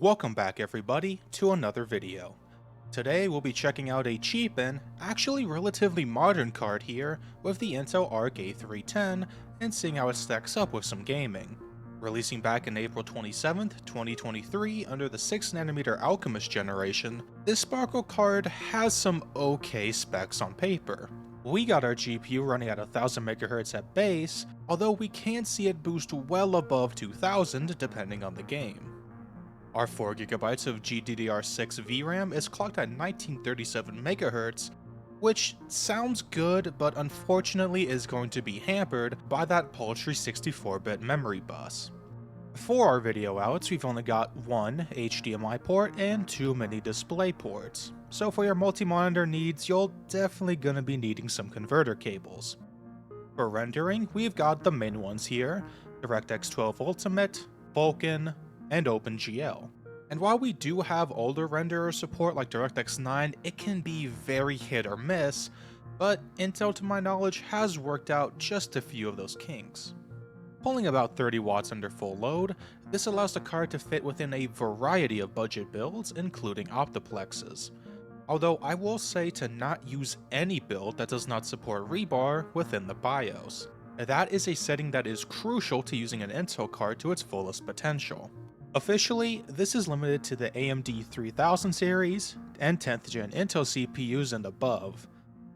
Welcome back everybody to another video. Today we'll be checking out a cheap and actually relatively modern card here with the Intel Arc A310 and seeing how it stacks up with some gaming. Releasing back in April 27th, 2023 under the 6nm Alchemist generation, this Sparkle card has some okay specs on paper. We got our GPU running at 1000MHz at base, although we can see it boost well above 2000 depending on the game. Our 4GB of GDDR6 VRAM is clocked at 1937 MHz, which sounds good, but unfortunately is going to be hampered by that paltry 64-bit memory bus. For our video outs, we've only got one HDMI port and two mini display ports, so for your multi-monitor needs, you're definitely gonna be needing some converter cables. For rendering, we've got the main ones here, DirectX 12 Ultimate, Vulkan, and OpenGL. And while we do have older renderer support like DirectX 9, it can be very hit or miss, but Intel to my knowledge has worked out just a few of those kinks. Pulling about 30 watts under full load, this allows the card to fit within a variety of budget builds, including optiplexes. Although I will say to not use any build that does not support rebar within the BIOS. That is a setting that is crucial to using an Intel card to its fullest potential. Officially, this is limited to the AMD 3000 series and 10th gen Intel CPUs and above,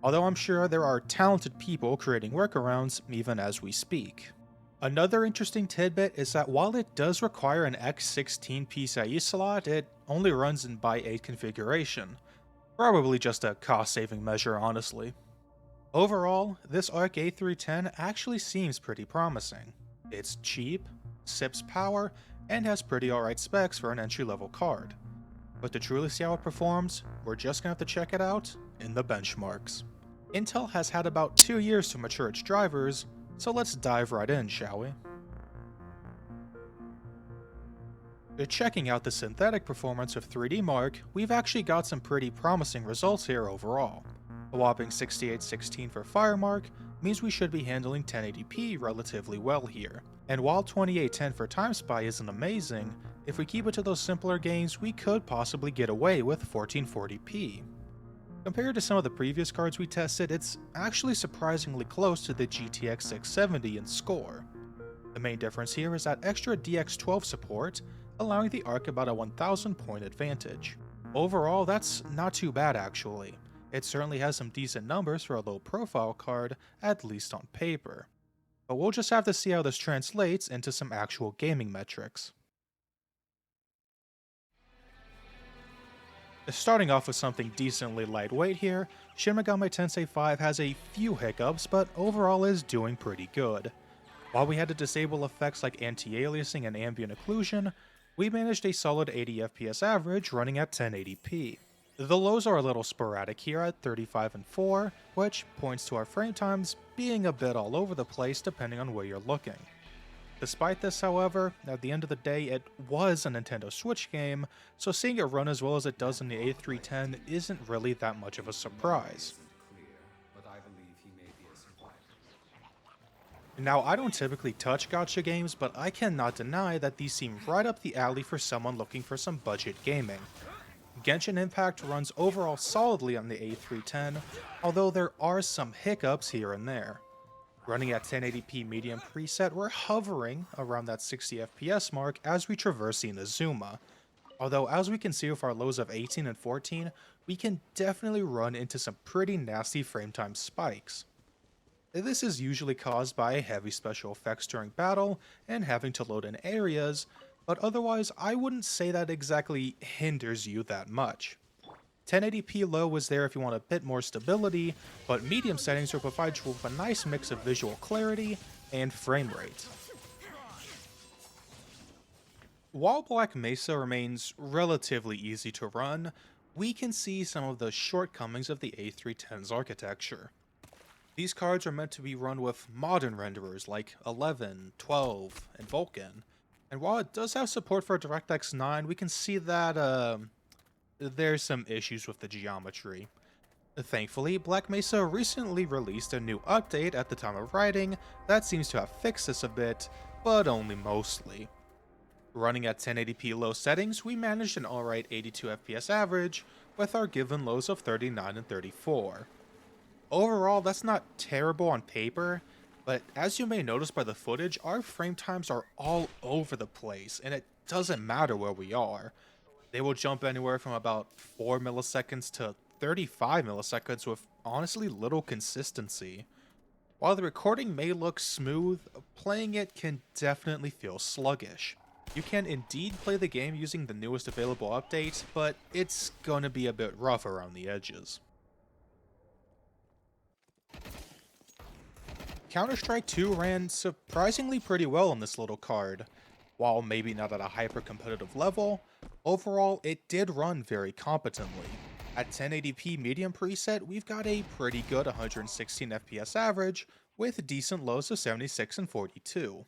although I'm sure there are talented people creating workarounds even as we speak. Another interesting tidbit is that while it does require an X16 PCIe slot, it only runs in by 8 configuration. Probably just a cost-saving measure, honestly. Overall, this Arc A310 actually seems pretty promising. It's cheap, sips power, and has pretty alright specs for an entry-level card. But to truly see how it performs, we're just gonna have to check it out in the benchmarks. Intel has had about 2 years to mature its drivers, so let's dive right in, shall we? Checking out the synthetic performance of 3D Mark, we've actually got some pretty promising results here overall. A whopping 6816 for FireMark means we should be handling 1080p relatively well here. And while 2810 for TimeSpy isn't amazing, if we keep it to those simpler games, we could possibly get away with 1440p. Compared to some of the previous cards we tested, it's actually surprisingly close to the GTX 670 in score. The main difference here is that extra DX12 support, allowing the Arc about a 1000 point advantage. Overall, that's not too bad actually. It certainly has some decent numbers for a low profile card, at least on paper. But we'll just have to see how this translates into some actual gaming metrics. Starting off with something decently lightweight here, Shin Megami Tensei 5 has a few hiccups, but overall is doing pretty good. While we had to disable effects like anti-aliasing and ambient occlusion, we managed a solid 80 FPS average running at 1080p. The lows are a little sporadic here at 35 and 4, which points to our frame times being a bit all over the place depending on where you're looking. Despite this, however, at the end of the day it was a Nintendo Switch game, so seeing it run as well as it does in the A310 isn't really that much of a surprise. Now, I don't typically touch gacha games, but I cannot deny that these seem right up the alley for someone looking for some budget gaming. Genshin Impact runs overall solidly on the A310, although there are some hiccups here and there. Running at 1080p medium preset, we're hovering around that 60 FPS mark as we traverse Inazuma. Although as we can see with our lows of 18 and 14, we can definitely run into some pretty nasty frame time spikes. This is usually caused by heavy special effects during battle and having to load in areas, but otherwise I wouldn't say that exactly hinders you that much. 1080p low is there if you want a bit more stability, but medium settings will provide you with a nice mix of visual clarity and frame rate. While Black Mesa remains relatively easy to run, we can see some of the shortcomings of the A310's architecture. These cards are meant to be run with modern renderers like 11, 12, and Vulkan, and while it does have support for DirectX 9, we can see that there's some issues with the geometry. Thankfully, Black Mesa recently released a new update at the time of writing that seems to have fixed this a bit, but only mostly. Running at 1080p low settings, we managed an alright 82 FPS average, with our given lows of 39 and 34. Overall, that's not terrible on paper, but as you may notice by the footage, our frame times are all over the place, and it doesn't matter where we are. They will jump anywhere from about 4 milliseconds to 35 milliseconds with honestly little consistency. While the recording may look smooth, playing it can definitely feel sluggish. You can indeed play the game using the newest available update, but it's gonna be a bit rough around the edges. Counter-Strike 2 ran surprisingly pretty well on this little card. While maybe not at a hyper-competitive level, overall it did run very competently. At 1080p medium preset, we've got a pretty good 116 FPS average, with decent lows of 76 and 42.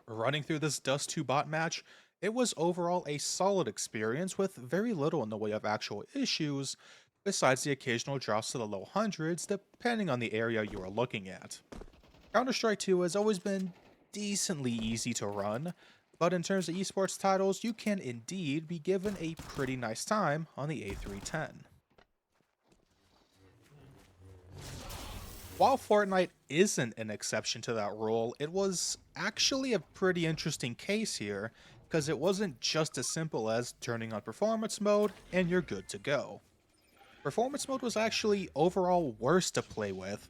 Running through this Dust 2 bot match, it was overall a solid experience with very little in the way of actual issues, besides the occasional drops to the low hundreds depending on the area you are looking at. Counter-Strike 2 has always been decently easy to run, but in terms of esports titles, you can indeed be given a pretty nice time on the A310. While Fortnite isn't an exception to that rule, it was actually a pretty interesting case here, because it wasn't just as simple as turning on performance mode and you're good to go. Performance mode was actually overall worse to play with,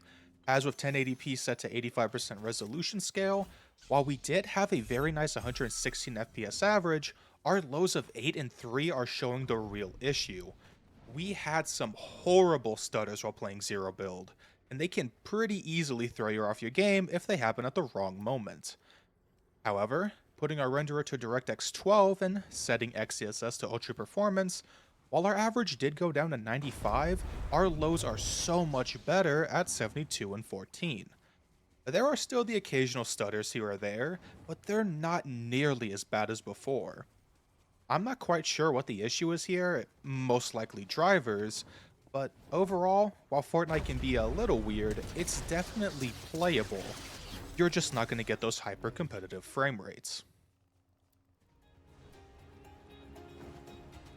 as with 1080p set to 85% resolution scale, while we did have a very nice 116 FPS average, our lows of 8 and 3 are showing the real issue. We had some horrible stutters while playing Zero Build, and they can pretty easily throw you off your game if they happen at the wrong moment. However, putting our renderer to DirectX 12 and setting XCSS to Ultra Performance, while our average did go down to 95, our lows are so much better at 72 and 14. There are still the occasional stutters here or there, but they're not nearly as bad as before. I'm not quite sure what the issue is here, most likely drivers, but overall, while Fortnite can be a little weird, it's definitely playable. You're just not going to get those hyper-competitive frame rates.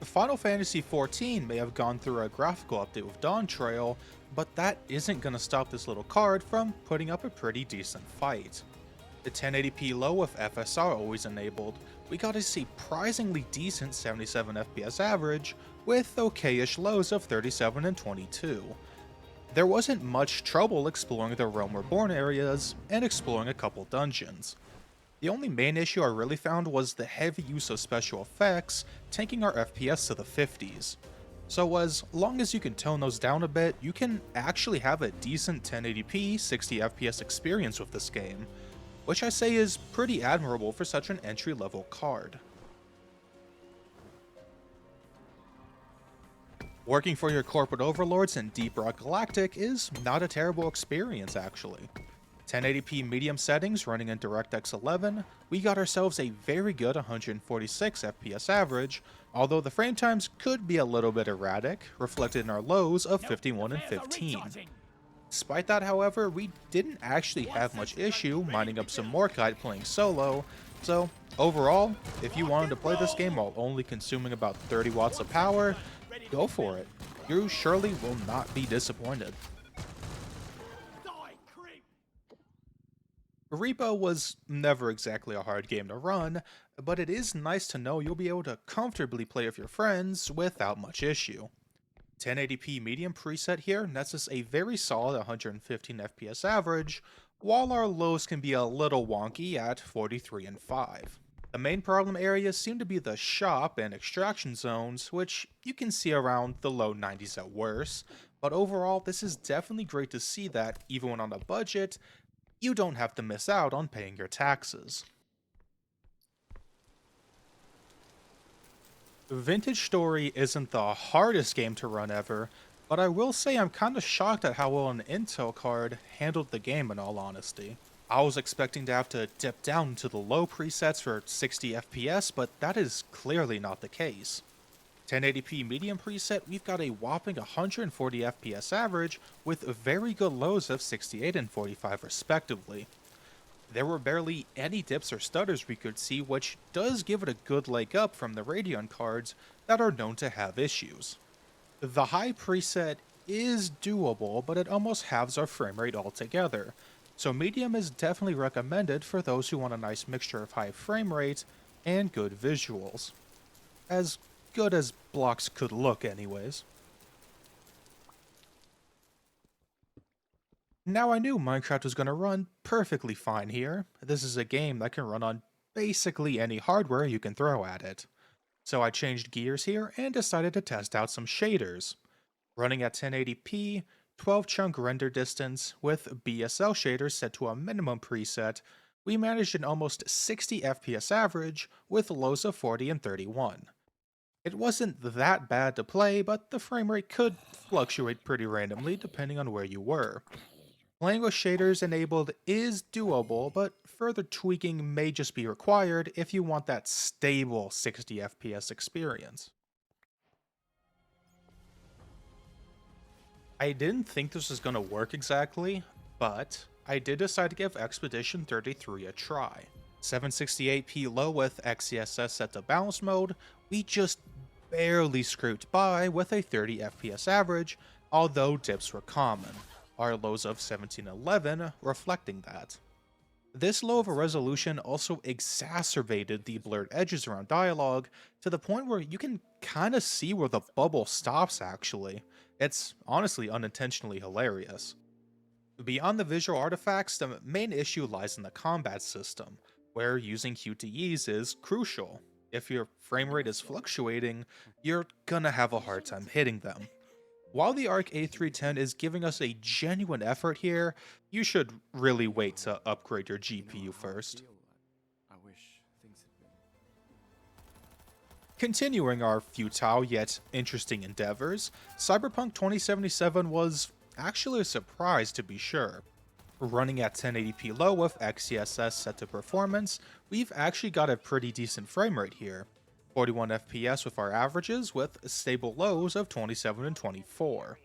Final Fantasy XIV may have gone through a graphical update with Dawn Trail, but that isn't going to stop this little card from putting up a pretty decent fight. The 1080p low with FSR always enabled, we got a surprisingly decent 77 FPS average, with okayish lows of 37 and 22. There wasn't much trouble exploring the Realm Reborn areas, and exploring a couple dungeons. The only main issue I really found was the heavy use of special effects, taking our FPS to the 50s. So as long as you can tone those down a bit, you can actually have a decent 1080p 60 FPS experience with this game, which I say is pretty admirable for such an entry-level card. Working for your corporate overlords in Deep Rock Galactic is not a terrible experience actually. 1080p medium settings running in DirectX 11, we got ourselves a very good 146 FPS average, although the frame times could be a little bit erratic, reflected in our lows of 51 and 15. Despite that, however, we didn't actually have much issue mining up some Morkite playing solo, so overall, if you wanted to play this game while only consuming about 30 watts of power, go for it. You surely will not be disappointed. REPO was never exactly a hard game to run, but it is nice to know you'll be able to comfortably play with your friends without much issue. 1080p medium preset here nets us a very solid 115 FPS average, while our lows can be a little wonky at 43 and 5. The main problem areas seem to be the shop and extraction zones, which you can see around the low 90s at worst, but overall this is definitely great to see that, even when on a budget, you don't have to miss out on paying your taxes. Vintage Story isn't the hardest game to run ever, but I will say I'm kinda shocked at how well an Intel card handled the game in all honesty. I was expecting to have to dip down into the low presets for 60 FPS, but that is clearly not the case. 1080p medium preset, we've got a whopping 140 FPS average with very good lows of 68 and 45 respectively. There were barely any dips or stutters we could see, which does give it a good leg up from the Radeon cards that are known to have issues. The high preset is doable, but it almost halves our frame rate altogether, so medium is definitely recommended for those who want a nice mixture of high frame rate and good visuals. As good as blocks could look anyways. Now I knew Minecraft was going to run perfectly fine here. This is a game that can run on basically any hardware you can throw at it. So I changed gears here and decided to test out some shaders. Running at 1080p, 12 chunk render distance, with BSL shaders set to a minimum preset, we managed an almost 60 FPS average with lows of 40 and 31. It wasn't that bad to play, but the frame rate could fluctuate pretty randomly depending on where you were. Playing with shaders enabled is doable, but further tweaking may just be required if you want that stable 60 FPS experience. I didn't think this was going to work exactly, but I did decide to give Expedition 33 a try. 768p low with XeSS set to balance mode, we just barely scraped by with a 30 FPS average, although dips were common, our lows of 1711 reflecting that. This low of a resolution also exacerbated the blurred edges around dialogue to the point where you can kinda see where the bubble stops actually. It's honestly unintentionally hilarious. Beyond the visual artifacts, the main issue lies in the combat system, where using QTEs is crucial. If your frame rate is fluctuating, you're gonna have a hard time hitting them. While the Arc A310 is giving us a genuine effort here, you should really wait to upgrade your GPU first. Continuing our futile yet interesting endeavors, CyberPunk 2077 was actually a surprise to be sure. Running at 1080p low with XeSS set to performance, we've actually got a pretty decent frame rate here. 41 FPS with our averages, with stable lows of 27 and 24.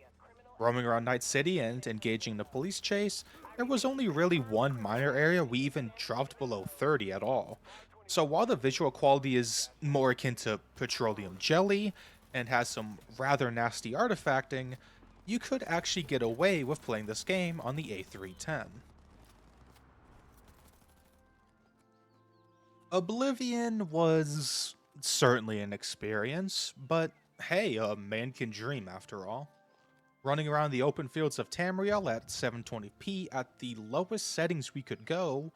Roaming around Night City and engaging in a police chase, there was only really one minor area we even dropped below 30 at all. So while the visual quality is more akin to petroleum jelly, and has some rather nasty artifacting, you could actually get away with playing this game on the A310. Oblivion was certainly an experience, but hey, a man can dream after all. Running around the open fields of Tamriel at 720p at the lowest settings we could go,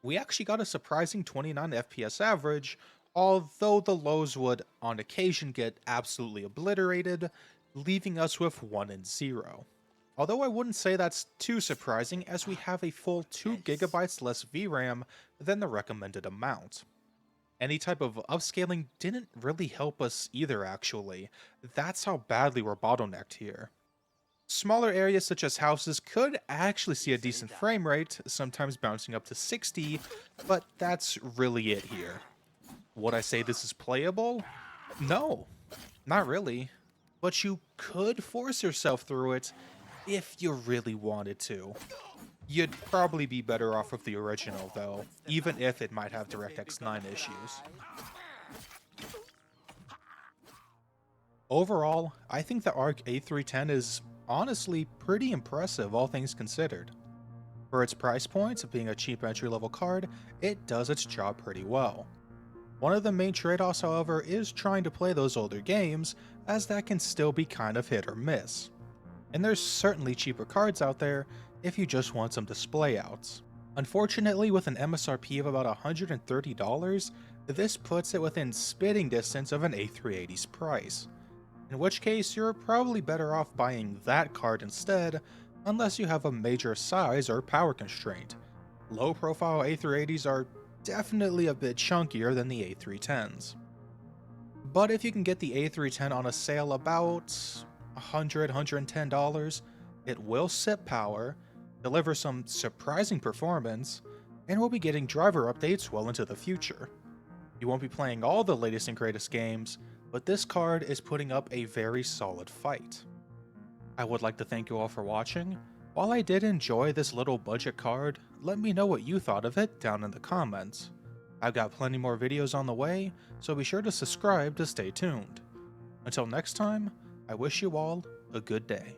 we actually got a surprising 29 FPS average, although the lows would on occasion get absolutely obliterated, leaving us with 1 and 0. Although I wouldn't say that's too surprising, as we have a full 2GB less VRAM than the recommended amount. Any type of upscaling didn't really help us either actually. That's how badly we're bottlenecked here. Smaller areas such as houses could actually see a decent frame rate, sometimes bouncing up to 60, but that's really it here. Would I say this is playable? No, not really. But you could force yourself through it if you really wanted to. You'd probably be better off with the original though, even if it might have DirectX 9 issues. Overall, I think the Arc A310 is honestly pretty impressive, all things considered. For its price point, being a cheap entry-level card, it does its job pretty well. One of the main trade-offs, however, is trying to play those older games, as that can still be kind of hit or miss. And there's certainly cheaper cards out there if you just want some display outs. Unfortunately, with an MSRP of about $130, this puts it within spitting distance of an A380's price. In which case, you're probably better off buying that card instead, unless you have a major size or power constraint. Low-profile A380s are definitely a bit chunkier than the A310s. But if you can get the A310 on a sale about $100, $110, it will sip power, deliver some surprising performance, and we'll be getting driver updates well into the future. You won't be playing all the latest and greatest games, but this card is putting up a very solid fight. I would like to thank you all for watching, While I did enjoy this little budget card, let me know what you thought of it down in the comments. I've got plenty more videos on the way, so be sure to subscribe to stay tuned. Until next time, I wish you all a good day.